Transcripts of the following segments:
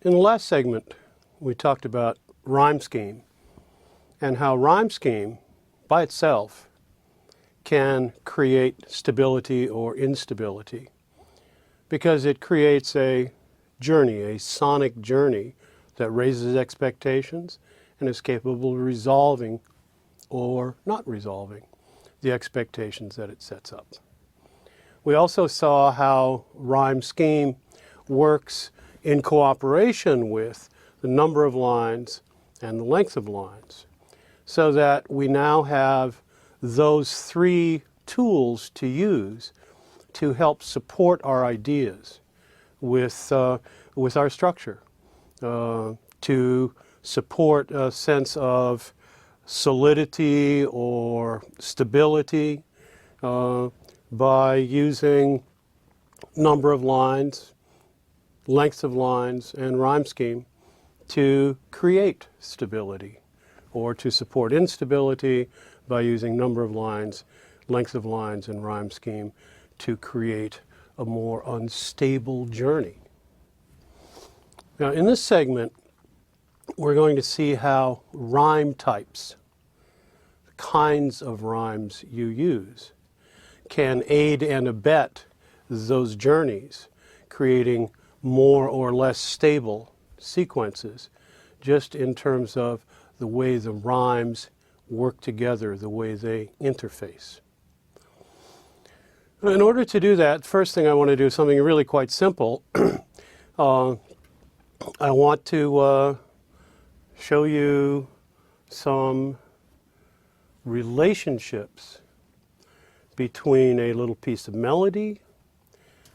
In the last segment, we talked about rhyme scheme and how rhyme scheme by itself can create stability or instability because it creates a journey, a sonic journey that raises expectations and is capable of resolving or not resolving the expectations that it sets up. We also saw how rhyme scheme works in cooperation with the number of lines and the length of lines, so that we now have those three tools to use to help support our ideas with our structure, to support a sense of solidity or stability by using number of lines, length of lines, and rhyme scheme to create stability, or to support instability by using number of lines, length of lines, and rhyme scheme to create a more unstable journey. Now, in this segment, we're going to see how rhyme types, the kinds of rhymes you use, can aid and abet those journeys, creating more or less stable sequences, just in terms of the way the rhymes work together, the way they interface. In order to do that, first thing I want to do is something really quite simple. I want to show you some relationships between a little piece of melody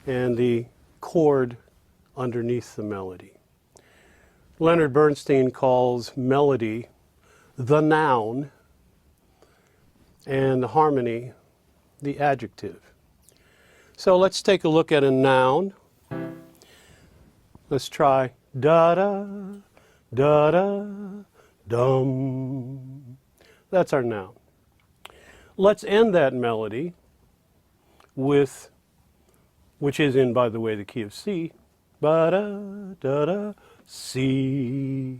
and the chord underneath the melody. Leonard Bernstein calls melody the noun and the harmony the adjective. So let's take a look at a noun. Let's try da-da, da-da, dum. That's our noun. Let's end that melody with, which is in, by the way, the key of C, ba-da, da-da, C.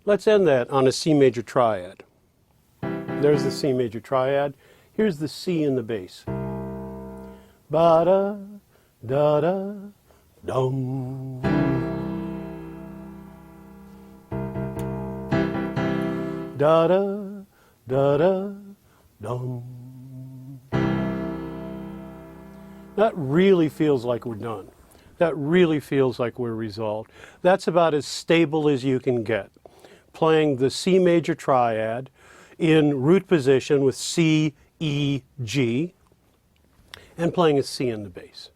Let's end that on a C major triad. There's the C major triad. Here's the C in the bass. Ba-da, da-da, dum. Da-da, da-da, dum. That really feels like we're done. That really feels like we're resolved. That's about as stable as you can get. Playing the C major triad in root position with C, E, G, and playing a C in the bass,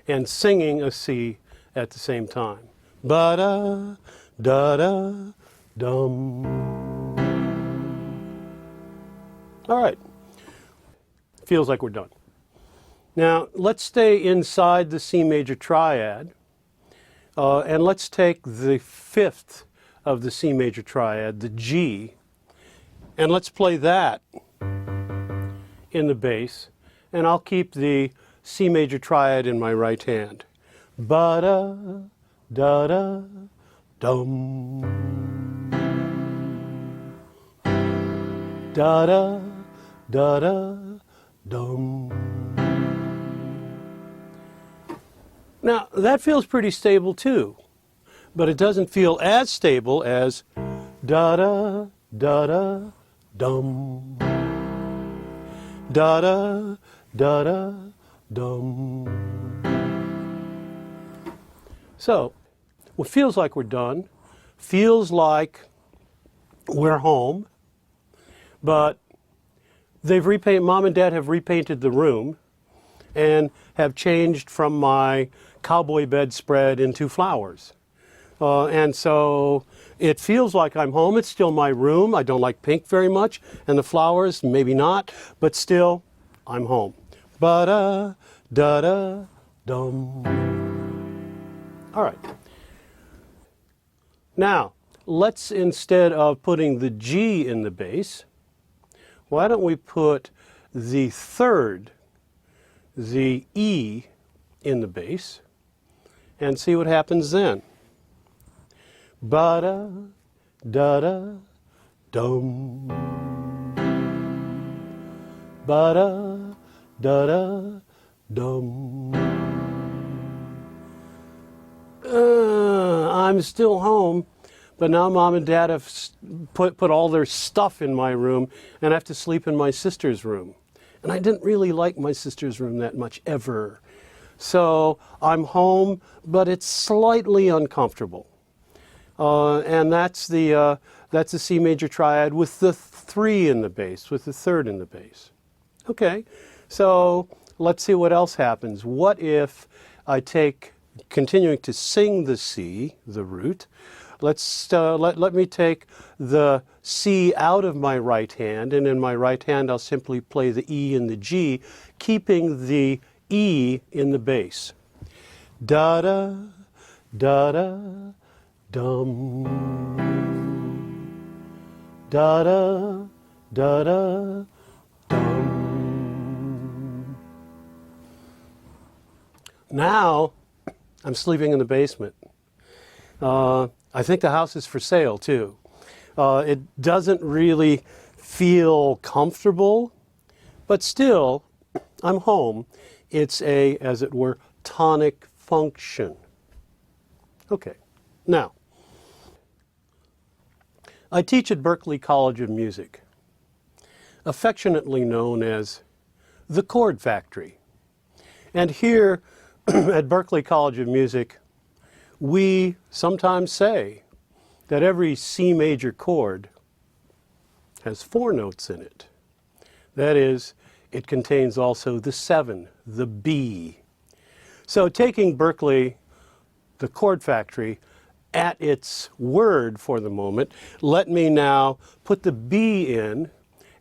and singing a C at the same time. Ba-da, da-da, dum. All right. Feels like we're done. Now, let's stay inside the C major triad, and let's take the fifth of the C major triad, the G, and let's play that in the bass, and I'll keep the C major triad in my right hand. Ba-da, da-da, dum. Da-da, da-da, dum. Now, that feels pretty stable too, but it doesn't feel as stable as da-da, da-da, dum. Da-da, da-da, dum. So, what feels like we're done, feels like we're home, but Mom and Dad have repainted the room and have changed from my cowboy bedspread into flowers. And so it feels like I'm home. It's still my room. I don't like pink very much, and the flowers, maybe not, but still, I'm home. Ba-da, da-da, dum. All right. Now, let's, instead of putting the G in the bass, why don't we put the third, the E, in the bass, and see what happens then. ba-da, da-da, dum. Ba-da, da-da, dum. I'm still home, but now Mom and Dad have put all their stuff in my room, and I have to sleep in my sister's room. And I didn't really like my sister's room that much, ever. So I'm home, but it's slightly uncomfortable. And that's the C major triad with the 3 in the bass, with the 3rd in the bass. Okay, so let's see what else happens. What if I take, continuing to sing the C, the root, let me take the C out of my right hand, and in my right hand I'll simply play the E and the G, keeping the E in the bass. Da-da, da-da, dum. Da-da, da-da, dum. Now, I'm sleeping in the basement. I think the house is for sale, too. It doesn't really feel comfortable, but still, I'm home. It's a, as it were, tonic function. Okay, now, I teach at Berklee College of Music, affectionately known as the Chord Factory. And here at Berklee College of Music, we sometimes say that every C major chord has 4 notes in it. That is, it contains also the 7, the B. So taking Berklee, the Chord Factory, at its word for the moment, let me now put the B in.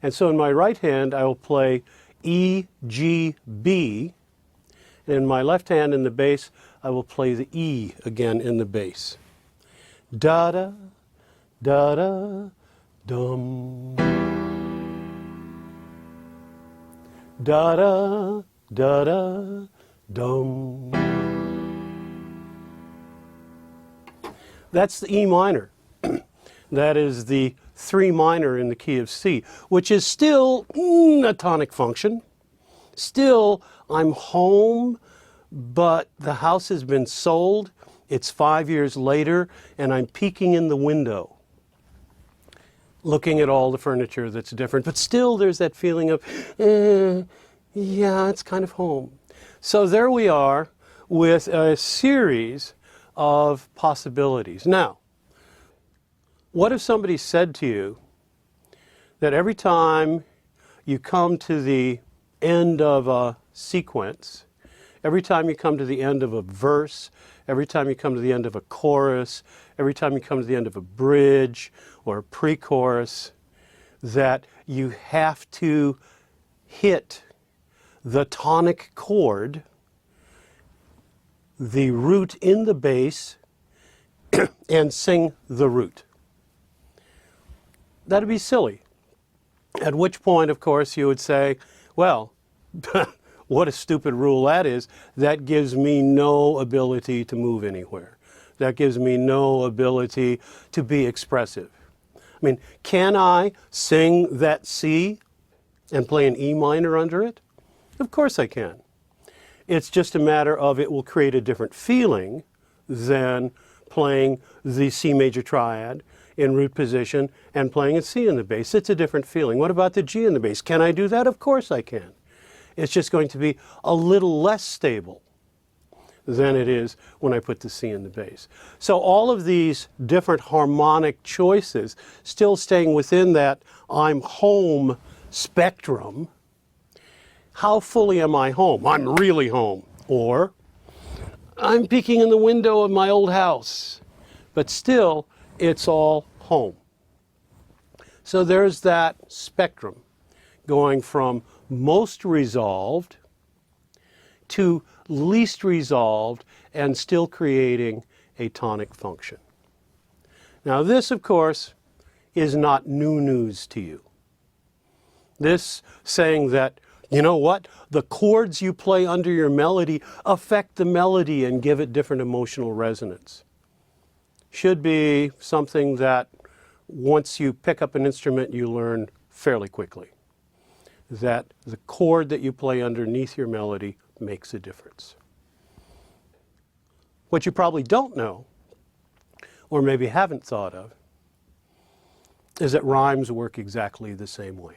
And so in my right hand, I will play E, G, B. And in my left hand in the bass, I will play the E again in the bass. Da-da, da-da, dum. Da-da, da-da, dum. That's the E minor. That is the 3 minor in the key of C, which is still a tonic function. Still, I'm home, but the house has been sold. It's 5 years later, and I'm peeking in the window, looking at all the furniture that's different. But still, there's that feeling of, yeah, it's kind of home. So there we are with a series of possibilities. Now, what if somebody said to you that every time you come to the end of a sequence, every time you come to the end of a verse, every time you come to the end of a chorus, every time you come to the end of a bridge or a pre-chorus, that you have to hit the tonic chord, the root in the bass, and sing the root? That'd be silly. At which point, of course, you would say, well, what a stupid rule that is. That gives me no ability to move anywhere. That gives me no ability to be expressive. I mean, can I sing that C and play an E minor under it? Of course I can. It's just a matter of it will create a different feeling than playing the C major triad in root position and playing a C in the bass. It's a different feeling. What about the G in the bass? Can I do that? Of course I can. It's just going to be a little less stable than it is when I put the C in the bass. So all of these different harmonic choices, still staying within that I'm home spectrum. How fully am I home? I'm really home. Or I'm peeking in the window of my old house. But still, it's all home. So there's that spectrum going from most resolved to least resolved and still creating a tonic function. Now this, of course, is not new news to you. This saying that, you know what, the chords you play under your melody affect the melody and give it different emotional resonance. should be something that once you pick up an instrument you learn fairly quickly. That the chord that you play underneath your melody makes a difference. What you probably don't know, or maybe haven't thought of, is that rhymes work exactly the same way.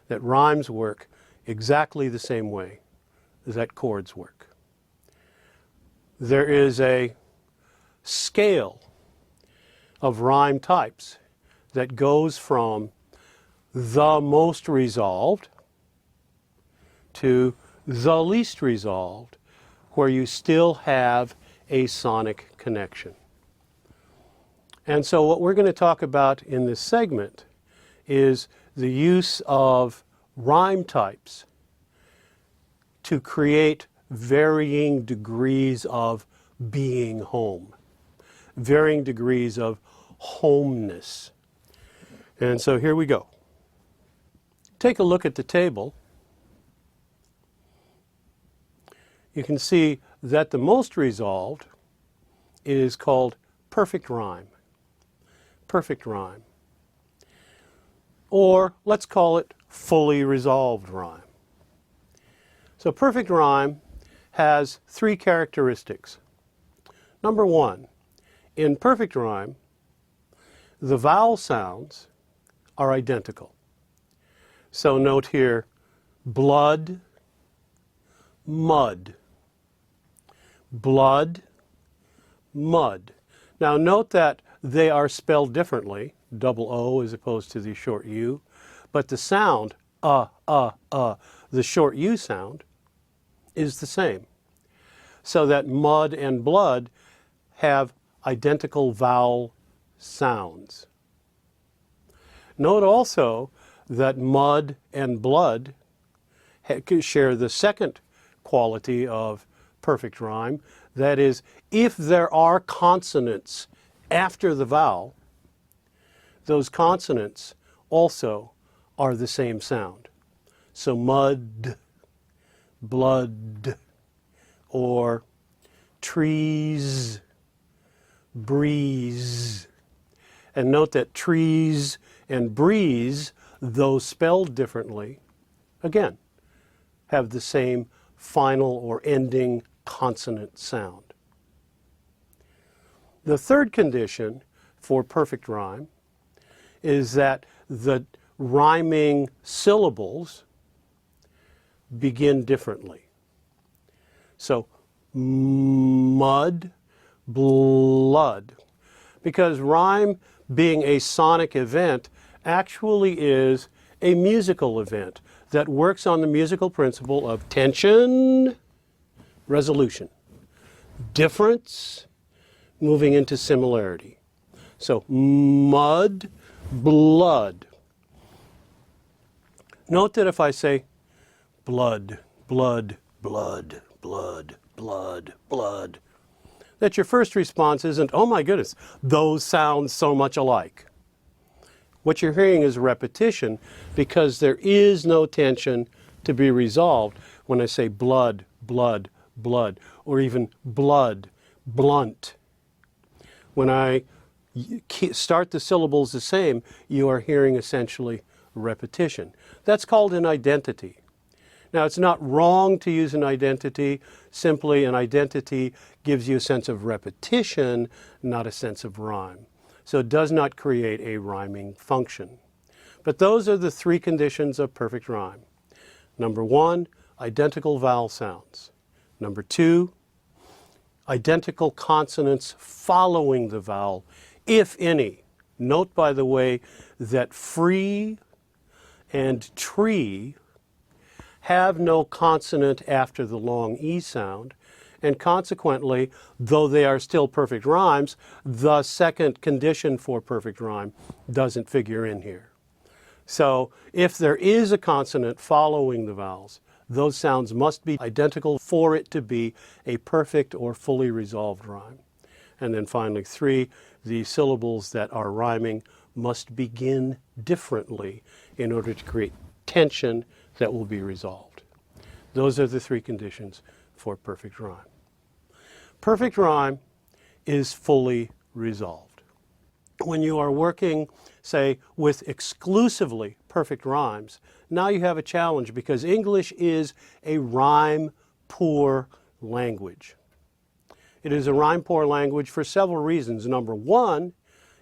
That rhymes work exactly the same way that chords work. There is a scale of rhyme types that goes from the most resolved to the least resolved, where you still have a sonic connection. And so what we're going to talk about in this segment is the use of rhyme types to create varying degrees of being home, varying degrees of homeness. And so here we go. Take a look at the table. You can see that the most resolved is called perfect rhyme. Perfect rhyme. Or let's call it fully resolved rhyme. So perfect rhyme has three characteristics. Number one, in perfect rhyme, the vowel sounds are identical. So note here, blood, mud. Blood, mud. Now note that they are spelled differently, double O as opposed to the short U, but the sound, the short U sound, is the same. So that mud and blood have identical vowel sounds. Note also that mud and blood share the second quality of perfect rhyme. That is, if there are consonants after the vowel, those consonants also are the same sound. So mud, blood, or trees, breeze. And note that trees and breeze, though spelled differently, again, have the same final or ending consonant sound. The third condition for perfect rhyme is that the rhyming syllables begin differently. So mud, blood. Because rhyme, being a sonic event, actually is a musical event that works on the musical principle of tension, resolution, difference, moving into similarity. So mud, blood. Note that if I say blood, blood, blood, blood, blood, blood, that your first response isn't, oh my goodness, those sound so much alike. What you're hearing is repetition because there is no tension to be resolved when I say blood, blood, blood, or even blood, blunt. When I start the syllables the same, you are hearing essentially repetition. That's called an identity. Now, it's not wrong to use an identity. Simply, an identity gives you a sense of repetition, not a sense of rhyme. So it does not create a rhyming function. But those are the three conditions of perfect rhyme. Number one, identical vowel sounds. Number two, identical consonants following the vowel, if any. Note, by the way, that free and tree have no consonant after the long E sound, and consequently, though they are still perfect rhymes, the second condition for perfect rhyme doesn't figure in here. So if there is a consonant following the vowels, those sounds must be identical for it to be a perfect or fully resolved rhyme. And then finally, three, the syllables that are rhyming must begin differently in order to create tension that will be resolved. Those are the three conditions for perfect rhyme. Perfect rhyme is fully resolved. When you are working, say, with exclusively perfect rhymes, now you have a challenge because English is a rhyme-poor language. It is a rhyme-poor language for several reasons. Number one,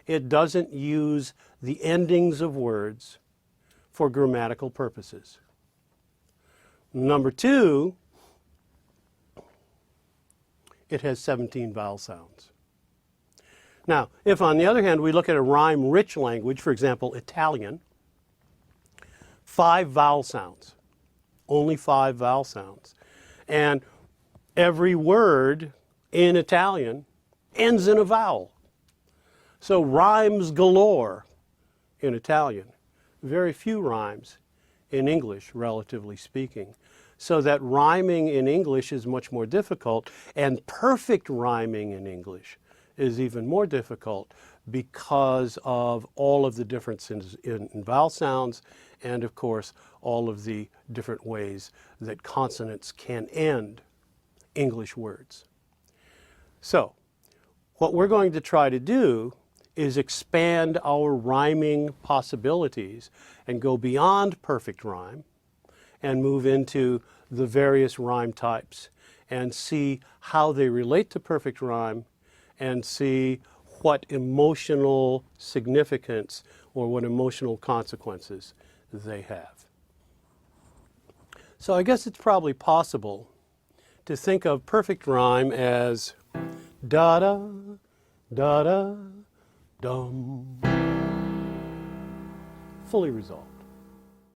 it doesn't use the endings of words for grammatical purposes. Number two, it has 17 vowel sounds. Now, if on the other hand we look at a rhyme-rich language, for example, Italian, 5 vowel sounds, only 5 vowel sounds. And every word in Italian ends in a vowel. So rhymes galore in Italian, very few rhymes in English, relatively speaking. So that rhyming in English is much more difficult, and perfect rhyming in English is even more difficult because of all of the differences in vowel sounds and, of course, all of the different ways that consonants can end English words. So, what we're going to try to do is expand our rhyming possibilities and go beyond perfect rhyme and move into the various rhyme types and see how they relate to perfect rhyme and see what emotional significance or what emotional consequences they have. So I guess it's probably possible to think of perfect rhyme as da-da, da-da, dum, fully resolved.